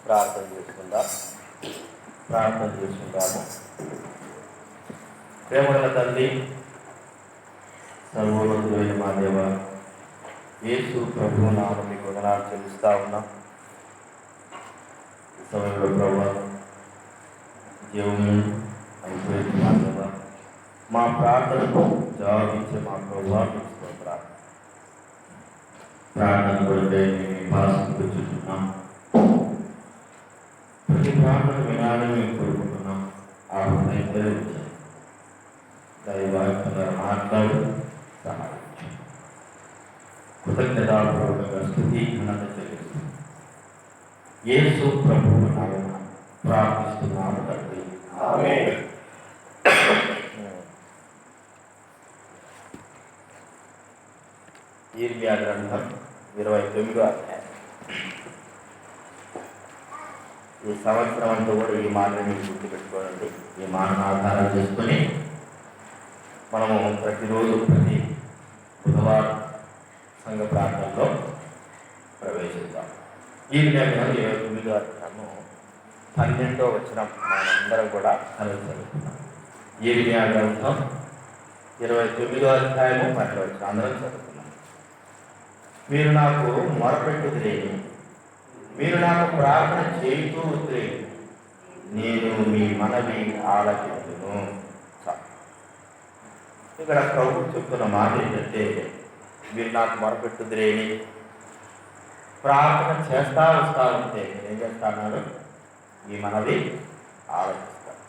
ప్రార్థన చేసుకుందాము. ప్రేమగల తండ్రి, సర్వోన్నతుడైన మా దేవ, యేసు ప్రభువు నామమున మీకు వందనాలు చెల్లిస్తా ఉన్నాం. ఈ సమయంలో ప్రభువా, జీవము అయిపోయింది మా దేవ, మా ప్రార్థనకు జవాబిచ్చే మా ప్రభువా మీకు స్తోత్రాలు. ప్రార్థన కొరకై మేము భాషిస్తున్నాం. ప్రతి ప్రార్థన వినాలని మేము కోరుకుంటున్నాం. ఆ హృదయం దైవాత్మగా మాట్లాడు, సహాయించు. కృతజ్ఞతాపూర్వకంగా స్తుతి ఘనత చెల్లిస్తున్నాం. యేసు ప్రభువు నామమున ప్రార్థిస్తున్నాము తండ్రి, ఆమేన్. యిర్మీయా గ్రంథం 29వ అధ్యాయం. ఈ సంవత్సరం అంతా కూడా ఈ మాటను మీరు గుర్తుపెట్టుకోనండి. ఈ మాటను ఆధారం చేసుకొని మనము ప్రతిరోజు ప్రతి బుధవారం సంఘ ప్రార్థనలో ప్రవేశిద్దాం. యిర్మీయా గ్రంథం 29వ అధ్యాయము 12వ వచనం మనందరం కూడా కలిసి చదువుతున్నాం. యిర్మీయా గ్రంథం 29వ అధ్యాయము 12వ వచనం అందరం చదువుతున్నాం. మీరు నాకు మొరపెట్టుదురే, మీరు నాకు ప్రార్థన చేయుతూ వద్దురే, నేను మీ మనవి ఆలకించును. ఇక్కడ ప్రభు చెప్తున్న మాట ఏంటంటే, మీరు నాకు మొరపెట్టుదురేని ప్రార్థన చేస్తా వస్తా ఉంటే నేనేం చేస్తాను, మీ మనవి ఆలోచిస్తాను.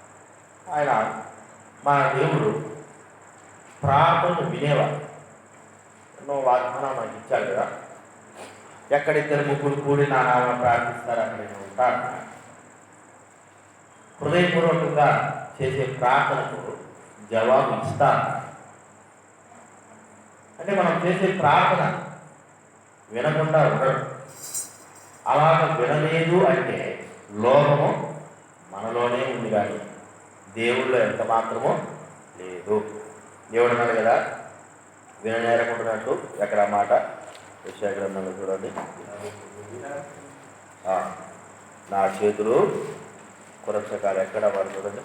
ఆయన మన దేవుడు ప్రార్థనను వినేవాడు. ఎన్నో వాగ్దానం మనకి ఇచ్చాడు కదా. ఎక్కడిద్దరు ముగ్గురు కూడి నా నామమున ప్రార్థిస్తారు అక్కడ నేను ఉంటాను. హృదయపూర్వకంగా చేసే ప్రార్థనకు జవాబు ఇస్తాను. అంటే మనం చేసే ప్రార్థన వినకుండా ఉండడం. అలాగ వినలేదు అంటే లోపము మనలోనే ఉంది, కానీ దేవుళ్ళో ఎంత మాత్రమో లేదు. దేవుడు అన్నాడు కదా, విననేరకుంటున్నట్టు. ఎక్కడ మాట? యెషయా గ్రంథంలో చూడండి. నా చేతులు కురక్షకాలు ఎక్కడ వాడు చూడండి.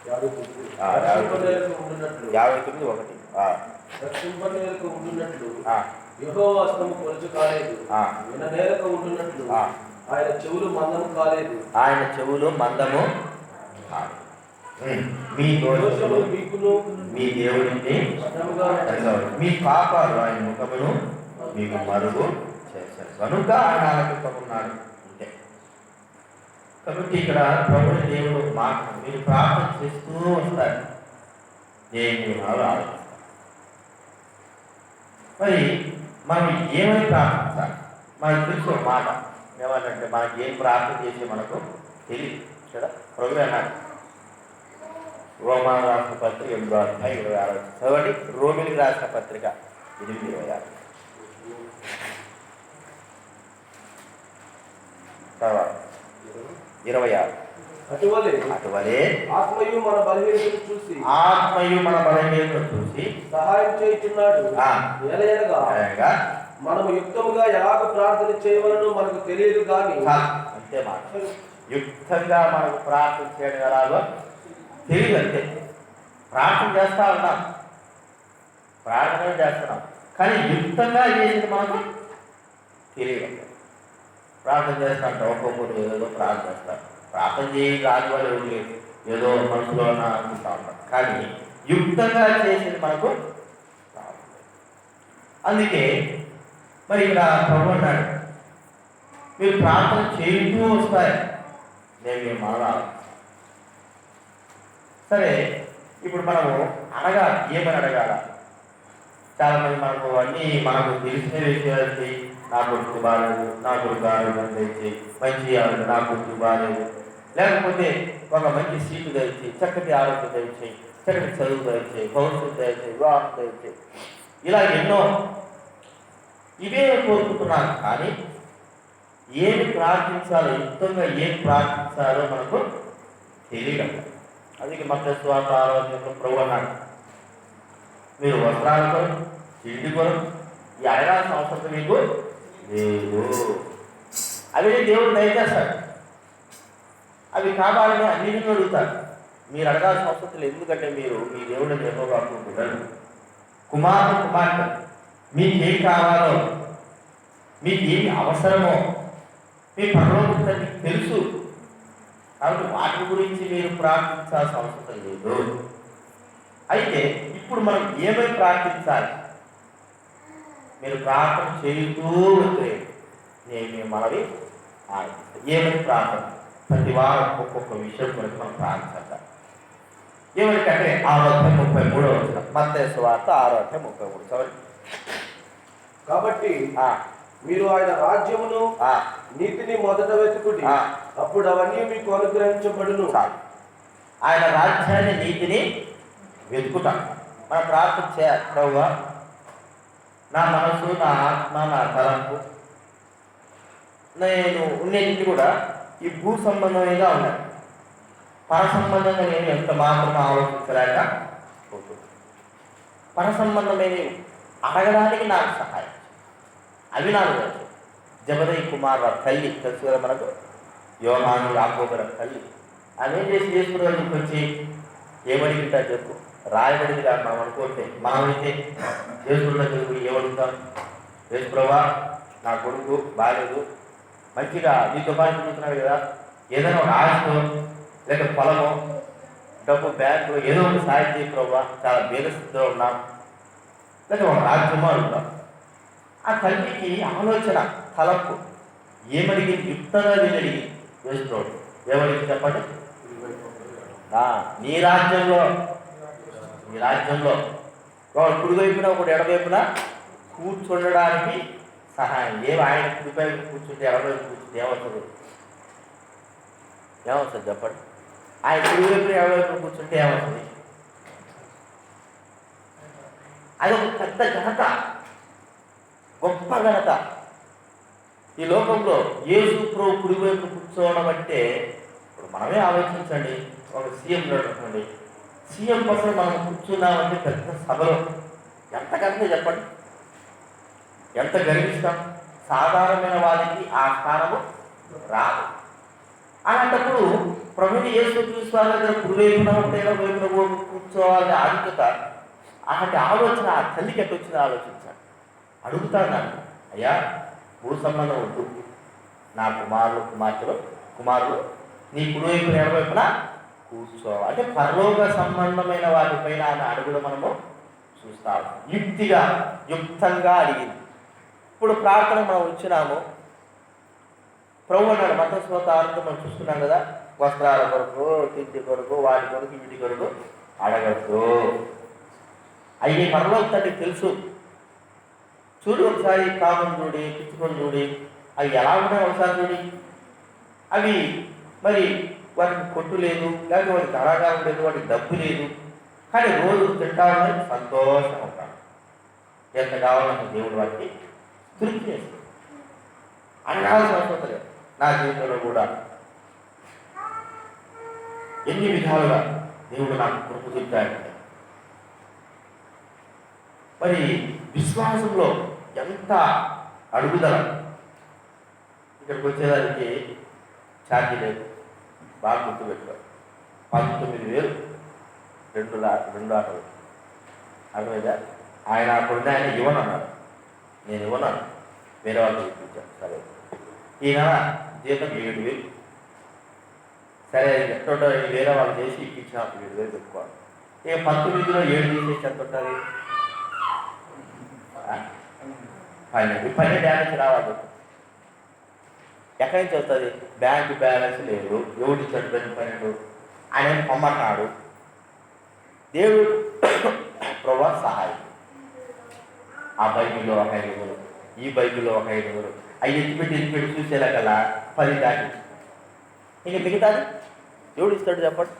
59:1. యెహోవా హస్తము కొరచు కాలేదు, విననేరక ఉండునట్లు ఆయన చెవులు మందము కాలేదు. ఆయన చెవులు మందము కాలేదు. మీ దోషములు మీకును మీ దేవుడికి మీ పాపాలు ఆయన ముఖమును మీకు మరుగు చేశారు కనుక ఆయన ఆలకించుకున్నాడు. అంతే. కాబట్టి ఇక్కడ ప్రభుని దేవుడు మాట మీరు ప్రార్థన చేస్తూ వస్తారు. నేను ఆలోచిస్తాను. మరి మనం ఏమని ప్రార్థించాలి? మనకు తెలుసు మాట ఏమంటే, మనకి ఏం ప్రార్థన చేసి మనకు తెలియదు కదా. ప్రభు అన్నాడు, రోమాను రాసిన పత్రిక 8:26 చదవండి. రోమిలికి రాసిన పత్రిక 8:26 తర్వాత 26. అటువలే ఆత్మయు మన బలహీనతను చూసి సహాయం చేయుచున్నాడు. ఎలయనగా మనము యుక్తముగా ఎలాగ ప్రార్థన చేయవలనో మనకు తెలియదు కానీ. అంతే మాట. యుక్తంగా మనకు ప్రార్థన చేయడం ఎలాగో తెలియదు. అంతే. ప్రార్థన చేస్తా ఉన్నాం, ప్రార్థన చేస్తున్నాం, కానీ యుక్తంగా చేసింది మనకు తెలియదు. ప్రార్థన చేస్తా ఉంటాం, ఒక్కొక్కరు ఏదో ప్రార్థన చేస్తారు. ప్రార్థన చేయి రాని వాళ్ళు ఎవరు లేదు, ఏదో మనసులో అనుకుంటా ఉంటాం, కానీ యుక్తంగా చేసేది మనకు రాదు. అందుకే మరి ఇక్కడ ప్రభు అన్నాడు, మీరు ప్రార్థన చేస్తూ వస్తాయి, నేను మీరు మనవాడు. సరే, ఇప్పుడు మనము అడగాలి. ఏమని అడగాల? చాలామంది మనకు అన్నీ మనకు తెలిసిన విషయాలు, నా కొడుకు బాగాలేదు, నా కొడుకు ఆరోగ్యం తెచ్చి, మంచి నా కొడుకు బాగాలేదు, లేకపోతే ఒక మంచి సీటు తెచ్చి, చక్కటి ఆరోగ్యం తెచ్చి, చక్కటి చదువు తెచ్చి, భవిష్యత్తు తెచ్చి, వివాహం తెచ్చి, ఇలా ఎన్నో ఇవే కోరుకుంటున్నాను. కానీ ఏమి ప్రార్థించాలో, యుక్తంగా ఏం ప్రార్థించాలో మనకు తెలియదు. అందుకే మత్తయి సువార్త 6వ ప్రభు అన్నాడు, మీరు వస్త్రాల కొరకు, తిండి కొరకు ఈ అడగాల్సిన అవసరం మీకు లేదు. అవి దేవుడు దయచేస్తాడు. అవి కావాలని అన్నింటినీ అడుగుతారు. మీరు అడగాల్సిన అవసరం లేదు. ఎందుకంటే మీరు మీ దేవుడిని యెహోవా బిడ్డలు, కుమార్తె. మీకేం కావాలో, మీకు ఏమి అవసరమో మీ పరలోక తండ్రికి తెలుసు. కాబట్టి వాటి గురించి మీరు ప్రార్థించాల్సిన అవసరం లేదు. అయితే ఇప్పుడు మనం ఏమై ప్రార్థించాలి? మీరు ప్రార్థన చేయుతూ ఉంటే నేను మనవి ఏమని ప్రార్థన? ప్రతి వారం ఒక్కొక్క విషయం గురించి మనం ప్రార్థించాలి. ఏమనికంటే 6:33 మత్తయి సువార్త 6:33. కాబట్టి మీరు ఆయన రాజ్యమును నీతిని మొదట వెతుకుడి, అప్పుడు అవన్నీ మీకు అనుగ్రహించబడును. ఆయన రాజ్యాన్ని నీతిని వెతుకుతాం. మనం ప్రార్థన చేయాలి. ప్రభువా, నా మనసు, నా ఆత్మ, నా తలంపు, నేను ఉన్నది కూడా ఈ భూ సంబంధంగా ఉన్నాయి. పర సంబంధంగా నేను ఎంత మాత్రం ఆలోచించలేక పర సంబంధమైన అడగడానికి నాకు సహాయం. అవి నాకు తెలుసు. జబదయి కుమార్ తల్లి తెలుసు కదా మనకు, యోహాను యాకోబు తల్లి. ఆమె ఏం చేసి చేసుకునేందుకు వచ్చి ఏమడిగింటారు చెప్పు? రాయబడింది కాదు. మనం అనుకుంటే మనమైతే చేసుకున్నది ఏమడుగుతాం? యేసుప్రభువా, నా కొడుకు బాలేదు, మంచిగా నీతో పాటు తిరుగుతున్నాడు కదా, ఏదైనా ఒక ఆశతో లేక పొలమో డబ్బు బ్యాంకు ఏదో ఒక సాయం చేయి ప్రభువా, చాలా బేదస్థితిలో ఉన్నాం, లేక ఒక రాజ్యమో అడుగుతాం. ఆ తల్లికి ఆలోచన, తలంపు ఏమడిగి యుక్తంగా వీళ్ళడిగి వేసుకోడు. ఏమడిగి చెప్పండి? నీ రాజ్యంలో ఒకడు కుడివైపున ఒకడు ఎడవైపున కూర్చుండడానికి సహాయం. ఏమి ఆయన కుడివైపు కూర్చుంటే ఎడవైపు కూర్చుంటే ఏమవుతుంది చెప్పండి? ఆయన కుడివైపున ఎడవైపు కూర్చుంటే ఏమవుతుంది? అది ఒక పెద్ద ఘనత, గొప్ప ఘనత. ఈ లోకంలో యేసు ప్రభు కుడివైపు కూర్చోవడం అంటే, ఇప్పుడు మనమే ఆలోచించండి. ఒక సీఎం నడుపుకోండి, సీఎం కోసం మనం కూర్చున్నామంటే పెద్ద సభలో ఎంత ఘనత చెప్పండి, ఎంత గర్విస్తాం. సాధారణమైన వారికి ఆ స్థానము రాదు. అలాంటప్పుడు ప్రభుని యేసు క్రీస్తు వారి దగ్గర కుడివైపున వైపున కూర్చోవాలని ఆధిక్యత, అలాంటి ఆలోచన ఆ తల్లికి ఎట్టు వచ్చింది ఆలోచించాలి. అడుగుతాను నాకు, అయ్యా భూ సంబంధం వద్దు, నా కుమారులు నీ కుడివైపున ఎడవైపున కూర్చోవాలి. అంటే పరలోక సంబంధమైన వాటిపైన ఆయన అడుగులు మనము చూస్తాము. యుక్తంగా అడిగింది. ఇప్పుడు ప్రార్థన మనం వచ్చినాము. ప్రభు అన్నాడు మత్తయి సువార్త 6 మనం చూస్తున్నాం కదా, వస్త్రాల కొరకు, తిండి కొరకు, వాటి కొరకు, వీటి కొరకు అడగద్దు. అవి పరలోక తండ్రికి తెలుసు. చూడు ఒకసారి కామం చూడి, పిచ్చుకొని చూడి, అవి ఎలా ఉన్నాయి ఒకసారి చూడి. అవి మరి వాటికి కొట్టు లేదు, లేకపోతే వాటికి ధరగా ఉండలేదు, వాటికి డబ్బు లేదు, కానీ రోజు తింటా ఉన్నాయి, సంతోషంగా ఉంటాడు. ఎంత కావాలంటే దేవుడు వాటికి తృప్తి చేస్తాడు. అడగాల్సిన అవసరం లేదు. నా జీవితంలో కూడా ఎన్ని విధాలుగా దేవుడు నాకు కృప చూపాడు. మరి విశ్వాసంలో ఎంత అడుగుదల. ఇక్కడికి వచ్చేదానికి ఛార్జీ లేదు, బాగా గుర్తుపెట్టారు. 19,000 రెండు ఆటలు అర్థమైందా? ఆయన అప్పుడు ఆయన ఇవ్వనన్నాడు, నేను ఇవ్వన్నాను, వేరే వాళ్ళు ఇప్పించాను. సరే, ఈయన జీతం 7,000. సరే ఎట్లా వేరే వాళ్ళు చేసి ఇప్పించిన 7,000 పెట్టుకోవాలి. ఇక 19లో 7 తీసేసి ఎంత ఉంటుంది? 12 డ్యామేజ్ రావాలి. ఎక్కడి నుంచి వస్తుంది? బ్యాంకు బ్యాలెన్స్ లేదు, ఎవరు ఇచ్చాడు 12? ఆయన పొమ్మన్నాడు. దేవుడు ప్రభా సహాయం. ఆ బైబిల్లో ఒక 5,000, ఈ బైబిల్లో ఒక 5,000, అవి ఎత్తిపెట్టి చూసేలాగలా 10 దాటి. ఇంక మిగతాది దేవుడు ఇస్తాడు చెప్పండి.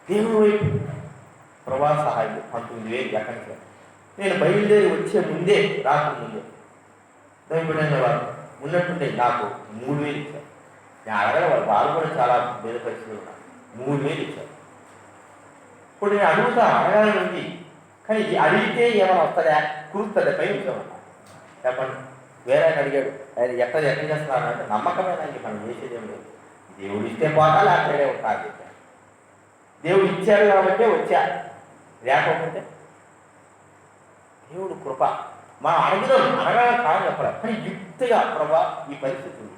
దేవుడు వైపు ప్రభా సహాయం 19,000 ఎక్కడి నుంచి? నేను బయలుదేరి వచ్చే ముందే, రాకముందే దైవబడిన వారు ఉన్నట్టుండే నాకు 3,000 ఇచ్చారు. నేను అడగల, వాళ్ళు కూడా చాలా పేద పరిస్థితులు ఉన్నారు. 3,000 ఇచ్చారు. ఇప్పుడు నేను అడగాలని ఉంది, కానీ అడిగితే ఏమైనా వస్తుందా? కురుస్తుంది పై ఉంచామన్నా చెప్పండి. వేరే ఆయన అడిగాడు, ఆయన ఎక్కడ చేస్తున్నారు అంటే నమ్మకమైన మనం చేసేది ఏం లేదు. దేవుడు ఇస్తే పోతా లేకపోతే ఉంటాను. దేవుడు ఇచ్చాడు కాబట్టి వచ్చా, లేకపోతే దేవుడు కృప. మనం అడుగుదాం, అడగాల కాదు చెప్పడం, కానీ యుక్తిగా ప్రభా ఈ పరిస్థితి ఉంది,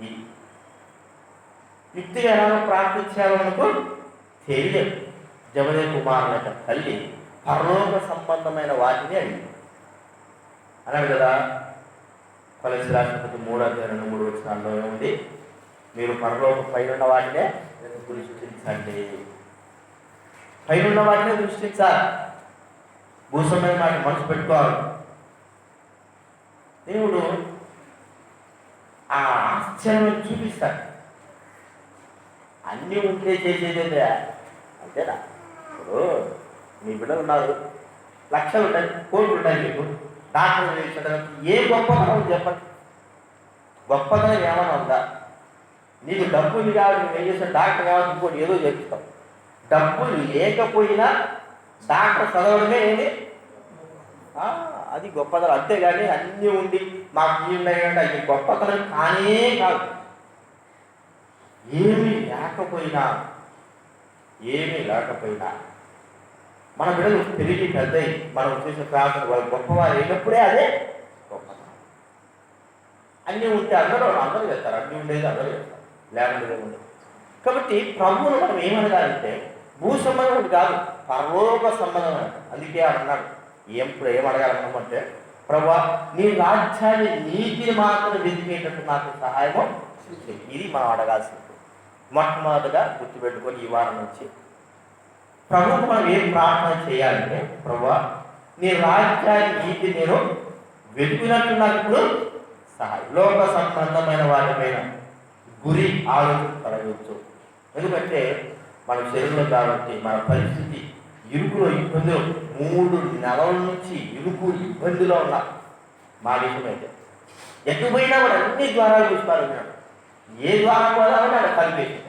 ఈ యుక్తిగా ఎలాగో ప్రార్థించాలనుకో తెలియదు. జబదే కుమారుల యొక్క తల్లి పరలోక సంబంధమైన వాటిని అడిగింది అన్నాడు కదా. కొలస్సీ రాష్ట్రపతి 3:2-3 ఏముంది? మీరు పరలోక పైన వాటినే దృష్టించండి, పైన వాటినే దృష్టించాలి, భూసమైన వాటిని మనసు పెట్టుకోవాలి. దేవుడు ఆ ఆశ్చర్యం చూపిస్తాడు. అన్నీ ఉంటే చేసేదే అంతేనా? ఇప్పుడు మీ బిడ్డలు ఉన్నారు, లక్షలు ఉంటాయి, కోట్లు ఉంటాయి, మీకు డాక్టర్ చేయించడానికి ఏ గొప్పతనం చెప్పండి? గొప్పతనం ఏమైనా ఉందా? నీకు డబ్బులు కావాలి, నువ్వు ఏం చేస్తావు? డాక్టర్ కావాలి, ఇంకోటి ఏదో చేపిస్తావు. డబ్బులు లేకపోయినా డాక్టర్ చదవడమే ఏది? అది గొప్పతనం. అంతేగాని అన్నీ ఉండి మాకు ఈ ఉన్నాయంటే అది గొప్పతనం కానే కాదు. ఏమీ లేకపోయినా మన బిడ్డలు తిరిగి పెద్దయి మనం చేసిన ప్రార్థన వాళ్ళు గొప్పవారు అయినప్పుడే అదే గొప్పతనం. అన్నీ ఉంటే అందరూ చేస్తారు, అన్నీ ఉండేది అందరూ చేస్తారు, లేకుండా ఉండదు. కాబట్టి ప్రభువును మనం ఏమనగాలంటే భూ సంబంధం కాదు, పరలోక సంబంధం అంట. అందుకే అన్నాడు, ఏమడగాలన్నామంటే, ప్రభా నీ రాజ్యాన్ని నీతిని మాత్రం వెతికేటట్టు నాకు సహాయము. ఇది మనం అడగాల్సింది. మొట్టమొదటిగా గుర్తుపెట్టుకొని ఈ వారం నుంచి ప్రభువుకు మనం ఏం ప్రార్థన చేయాలంటే, ప్రభా నీ రాజ్యాన్ని నీతి నేను వెతుకున్నట్టు నాకు ఇప్పుడు సహాయం. లోక సంబంధమైన వాటిపైన గురి ఆలోచన కలగవచ్చు. ఎందుకంటే మన శరీరంలో కాబట్టి మన పరిస్థితి ఇరుకులో ఇబ్బందులు 3 నెలల నుంచి ఇబ్బందిలో ఉన్నా. మా విషయం అయితే ఎటు పోయినా కూడా అన్ని ద్వారాలు చూసుకోవాలన్నాడు. ఏ ద్వారం పోదామని అక్కడ కలిపేసింది.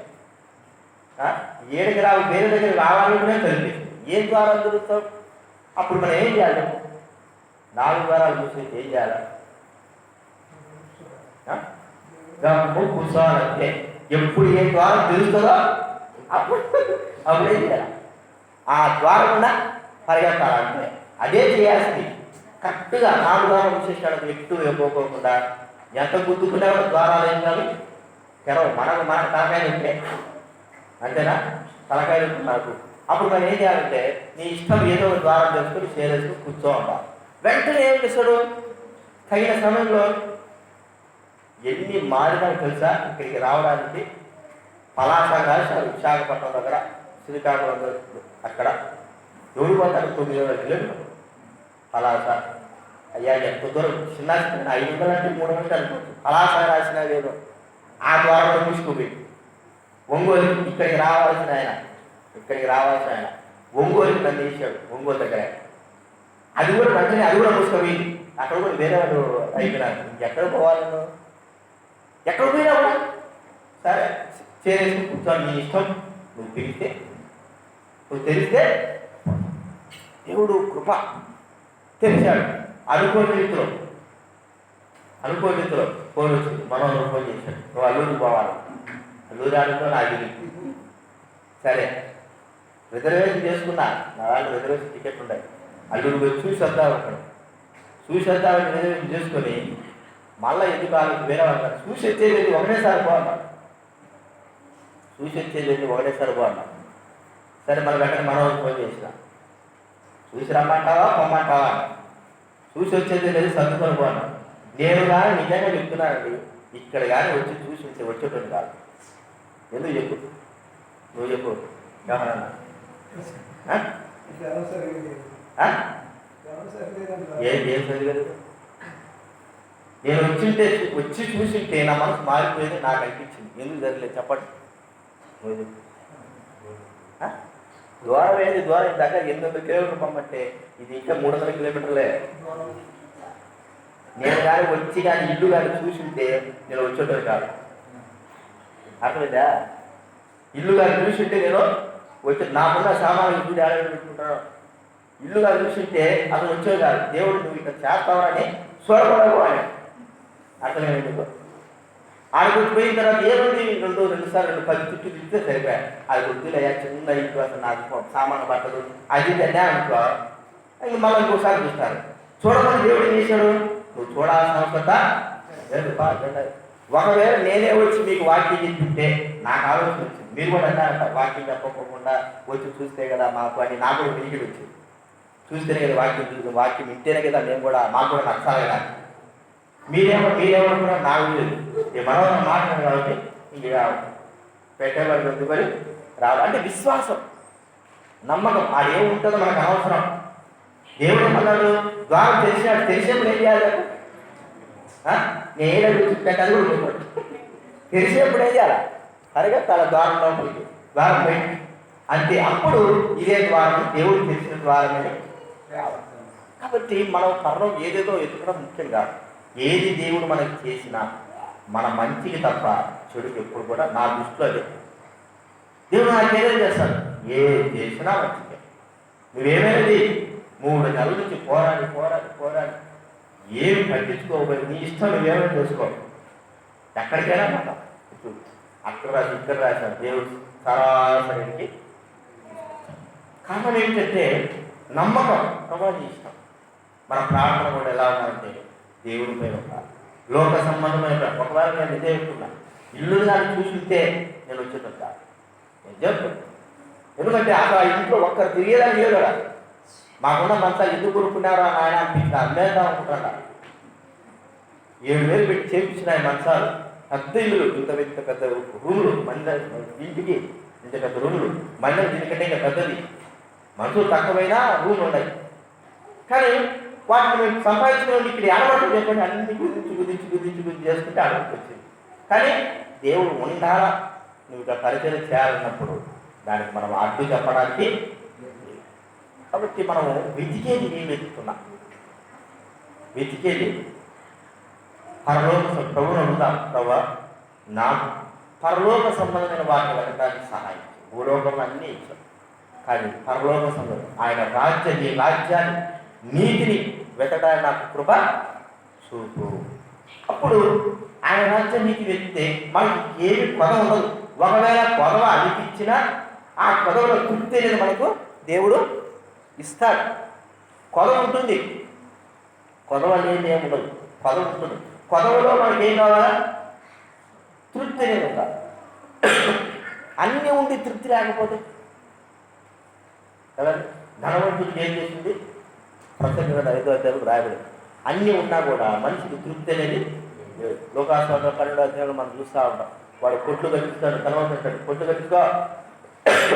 ఏడికి రావు, వేరే దగ్గర రావాలనుకునే కలిపేసింది. ఏ ద్వారాలు దొరుకుతావు? అప్పుడు మనం ఏం చేయాలి? 4 ద్వారాలు చూసేసి ఏం చేయాలి? కూర్చోవాలంటే ఎప్పుడు ఏ ద్వారం తెలుస్తుందో అప్పుడు ఏం చేయాలి? ఆ ద్వారం ఉన్న పరిగెత్తాలంటే అదే చేయాల్సింది. కరెక్ట్గా 4 ద్వారం విశేషాలకు ఎక్కువ ఇవ్వకోకుండా ఎంత గుర్తుకున్నా ద్వారాలు ఏం కాదు, తెరవు. మన తలకాయలు ఉంటే అంతేనా? తలకాయలు ఉంటుంది నాకు. అప్పుడు మనం ఏం చేయాలంటే నీ ఇష్టం ఏదో ఒక ద్వారం చేసుకుని చేరేసుకుని కూర్చోవాలి. వెంటనే ఏం చేస్తాడు? తగిన సమయంలో ఎన్ని మారినా తెలుసా? ఇక్కడికి రావడానికి పలాస రాశారు, విశాఖపట్నం దగ్గర, శ్రీకాకుళం అక్కడ ఎవరు పోతారు? 900 కిలోమీటర్లు పలాస. అయ్యా ఎంత దూరం? చిన్న 500 అంటే 300 అనుకోవచ్చు. పలాస రాసిన లేదు, ఆ ద్వారంలో మూసుకుపోయి ఒంగోలు ఇక్కడికి రావాల్సిన ఆయన ఒంగోలుకి నన్ను వేసాడు. ఒంగోలు దగ్గర అది కూడా వెంటనే అది కూడా మూసుకుపోయింది. అక్కడ కూడా వేరే వాళ్ళు అయిపోయినారు. ఎక్కడ పోవాలను? ఎక్కడ పోయినా కూడా సరే చేరేసి కూర్చొని నీ ఇష్టం, నువ్వు తెలిస్తే దేవుడు కృప తెలిసాడు. అనుకోని రీతిలో ఫోన్ వచ్చింది, మనోహర్ ఫోన్ చేశాడు, నువ్వు అల్లూరికి పోవాలి. అల్లూరి ఆడుతో నాకు సరే రిజర్వేషన్ చేసుకున్నా. నా వాళ్ళు రిజర్వేషన్ టికెట్ ఉన్నాయి. అల్లూరికి పోయి చూసి వద్దామని రిజర్వేషన్ చేసుకొని మళ్ళీ ఎందుకు వాళ్ళకి వేరే వాళ్ళు చూసి వచ్చేది ఒకటేసారి పోన్నా. సరే మన వెంటనే మనోహర్ ఫోన్ చేసిన, చూసి రమ్మంటావా పొమ్మంటావా? చూసి వచ్చేది లేదు, సర్దుకొని పోన్నా. నేను కానీ నిజంగా చెప్తున్నానండి, ఇక్కడ కానీ వచ్చి చూసి ఉంటే వచ్చేటోడు కాదు. ఎందుకు చెప్పు, నువ్వు చెప్పు. ఎవరన్నా ఏం చదివారు? నేను వచ్చి చూసింటే నా మనసు మారిపోయేది నాకు అనిపించింది. ఎందుకు జరగలేదు చెప్పండి? నువ్వు చెప్పు. ద్వారం ఏది? ద్వారం దగ్గర 800 కిలోమీటర్లు పంపంటే ఇది ఇంకా 300 కిలోమీటర్లే. నేను కానీ వచ్చి కానీ ఇల్లు కానీ చూసింటే నేను వచ్చేటోడు కాదు. అర్థమైందా? ఇల్లు కానీ చూసింటే నేను నాకున్న సామాన్లు చూసి ఆడని పెట్టుకుంటాను. ఇల్లు కానీ చూసింటే అసలు వచ్చేది కాదు. దేవుడు నువ్వు ఇక్కడ చేస్తావని స్వరపడకు అని. అర్థమైంది? ఆడికి పోయిన తర్వాత ఏముంది రెండు సార్లు 10 చుట్టూ తిప్పితే సరిపోయా. అది వద్దులయ్యా, చిన్న ఇంట్లో అసలు నాకు సామాను పట్టదు అది తిన్నా అనుకో, ఇంక మళ్ళీ ఇంకోసారి చూస్తారు. చూడమని దేవుడు ఏం చేశాడు? నువ్వు చూడాల్సిన అవసరం లేదు. ఒకవేళ నేనే వచ్చి మీకు వాక్యం చెప్తుంటే నాకు ఆలోచన వచ్చింది, మీరు కూడా అన్నారంట వాక్యం చెప్పకుండా వచ్చి చూస్తే కదా మాకు అని. నాకు కూడా వినికిడి వచ్చింది, చూస్తేనే కదా వాక్యం వింటేనే కదా మేము కూడా మాకు కూడా నచ్చాలి కదా. మీరేమో కూడా నాకు లేదు, మనోహరం మాట్లాడు కాబట్టి ఇంక పెట్టేవాళ్ళు ఎందుకని రావాలి అంటే విశ్వాసం, నమ్మకం. ఆడు ఏముంటుందో మనకు అనవసరం. దేవుడు అన్నాడు ద్వారం తెలిసేప్పుడు ఏం చేయాలి? నేను పెట్టాలి కూడా ఉంటుంది. తెలిసేప్పుడు ఏం చేయాలి? సరిగా తన ద్వారం లోపలికి ద్వారం బయట అంతే. అప్పుడు ఇదే ద్వారం, దేవుడు తెలిసిన ద్వారమే రావాలి. కాబట్టి మనం పర్వం ఏదేదో ఎత్తుకడం ముఖ్యం కాదు. ఏది దేవుడు మనకి చేసినా మన మంచికి తప్ప చెడుకి ఎప్పుడు కూడా నా దృష్టిలో అదే. దేవుడు నాకేదో చేస్తాడు, ఏది చేసినా మంచిగా. నువ్వేమైనది 3 నెలల నుంచి పోరాడి ఏమి పట్టించుకోబోయి నీ ఇష్టం నువ్వేమైనా చేసుకో. ఎక్కడికైనా మాట అక్కడ రాసి ఇక్కడ రాశాను దేవుడు సరాసరికి. కారణం ఏంటంటే నమ్మకం, ప్రభావం ఇష్టం. మన ప్రార్థన కూడా ఎలా ఉందంటే దేవుడి పైన ఉండాలి, లోక సంబంధమైన. ఒకవేళ నేను నిజం చెప్తున్నా, ఇల్లు దాన్ని చూస్తుంటే నేను వచ్చేటట్టు నేను చెప్తున్నా. ఎందుకంటే అసలు ఆ ఇంట్లో ఒక్కరు తిరిగేదాన్ని లేదు కదా. మాకున్న మంతా ఎందుకు కొనుక్కున్నారో ఆయన అనిపించింది, అమ్మేద్దాం అనుకుంటాడా. 7,000 పెట్టి చేపించిన ఆయన మంచాలు, పెద్ద ఇల్లు, ఇంత పెద్ద రూములు, ఇంటికి ఇంత పెద్ద రూములు, మండలి దీనికంటే ఇంకా పెద్దది. మనుషులు తక్కువైనా రూములు ఉన్నాయి. కానీ వాటిని మేము సంపాదించుకుని ఇక్కడ ఆడబడుతుంది చెప్పండి, అన్ని గురించి చేసుకుంటే ఆడబడి వచ్చింది. కానీ దేవుడు ఉండాలా, నువ్వు ఇక పరిచయం చేయాలన్నప్పుడు దానికి మనం అడ్డు చెప్పడానికి. కాబట్టి మనము వెతికేది ఏం వెతుకుతున్నాం? వెతికేది పరలోక ప్రభువును అడుగుతాం, ప్రభా నాకు పరలోక సంబంధమైన వాటిని వెతకడానికి సహాయం. భూలోకంలో అన్నీ ఇచ్చాం, కానీ పరలోక సంబంధం ఆయన రాజ్యాన్ని నీతిని వెతకడానికి నాకు కృప చూపు. అప్పుడు ఆయన రాజ్య నీతి వెతికితే మనకి ఏమి కొద ఉండదు. ఒకవేళ కొదవ అనిపించినా ఆ కొదవలో తృప్తి అనేది మనకు దేవుడు ఇస్తాడు. కొదవ ఉంటుంది, కొదవ అనేది ఏమి ఉండదు, కొదవ ఉంటుంది. కొదవలో మనకి ఏం కావాలా? తృప్తి అనేది ఉండాలి. అన్నీ ఉండి తృప్తి లేకపోతే కదా. ధనవంతుడికి ఏం చేసింది? ప్రసంగ 5వ అధ్యాయంలో రాయబడి అన్నీ ఉన్నా కూడా మనిషికి తృప్తి అనేది లేదు. లోకాస్వాద 12వ అధ్యాయంలో మనం చూస్తూ ఉంటాం. వాడు కొట్లు కట్టిస్తాడు, ధనవంతుడు కొట్లు కట్టించుకో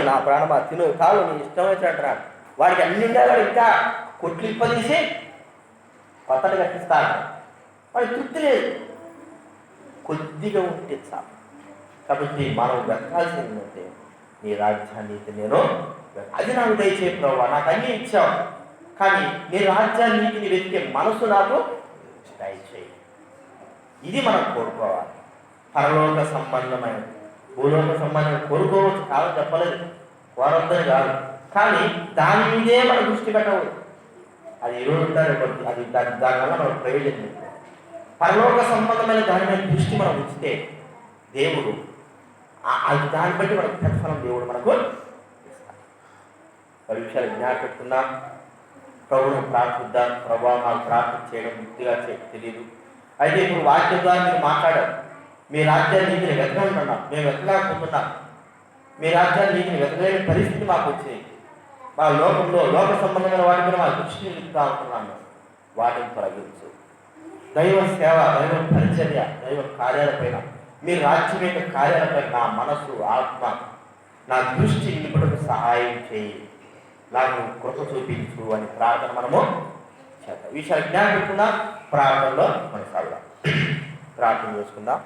నా ప్రాణమా తిను కాదు నీ ఇష్టం వచ్చినట్టు. వాడికి అన్ని ఉండాలి, ఇంకా కొట్లు ఇప్పదీసి కొత్తలు కట్టిస్తాడు. వాడికి తృప్తి లేదు, కొద్దిగా ఉంటే చాలు. కాబట్టి మనం వెతకాల్సింది ఏంటంటే నీ రాజ్యాన్ని నేను అది నాకు దయచే ప్రభావ, నాకు అన్నీ ఇచ్చావు, కానీ నీ రాజ్యాన్ని నీతిని వెతికే మనసు నాకు దయచేయి. ఇది మనం కోరుకోవాలి. పరలోక సంబంధమైన భూలోక సంబంధమైన కోరుకోవచ్చు, కాదని చెప్పలేదు, కోరొద్దని కాదు. కానీ దాని మీదే మనం దృష్టి పెట్టవచ్చు. అది ఈరోజు ఉంటారు, అది దానివల్ల మనకు ప్రయోజనం లేదు. పరలోక సంబంధమైన దాని మీద దృష్టి మనం ఉంచితే దేవుడు అది దాన్ని బట్టి మనకు ప్రతిఫలం దేవుడు మనకు ఇస్తాడు. 10 విషయాలు జ్ఞాపకం. ప్రభువును ప్రార్థిద్దాం. ప్రభావం నాకు ప్రార్థన చేయడం వృత్తిగా తెలియదు. అయితే ఇప్పుడు వాక్యం ద్వారా మీరు మాట్లాడారు, మీ రాజ్యాన్ని నీతిని వెతకమంటున్నాం, మేము వెతకలేకపోతున్నాం. మీ రాజ్యాన్ని నీతిని వెతకలేని పరిస్థితి మాకు వచ్చింది. మా లోకంలో లోక సంబంధమైన వాటి మీద మా దృష్టిని నిలుపుతా ఉంటున్నాను. వాటిని తొలగించు. దైవ సేవ, దైవ పరిచర్య, దైవ కార్యాలపైన, మీ రాజ్యం యొక్క కార్యాలపై నా మనసు, ఆత్మ, నా దృష్టి నిలుపుటకు సహాయం చేయి, నాకు కృప చూపించు అని ప్రార్థన మనము చేద్దాం. విషయాలు జ్ఞాపకం ప్రార్థనలో కొనసాగుదాం. ప్రార్థన చేసుకుందాం.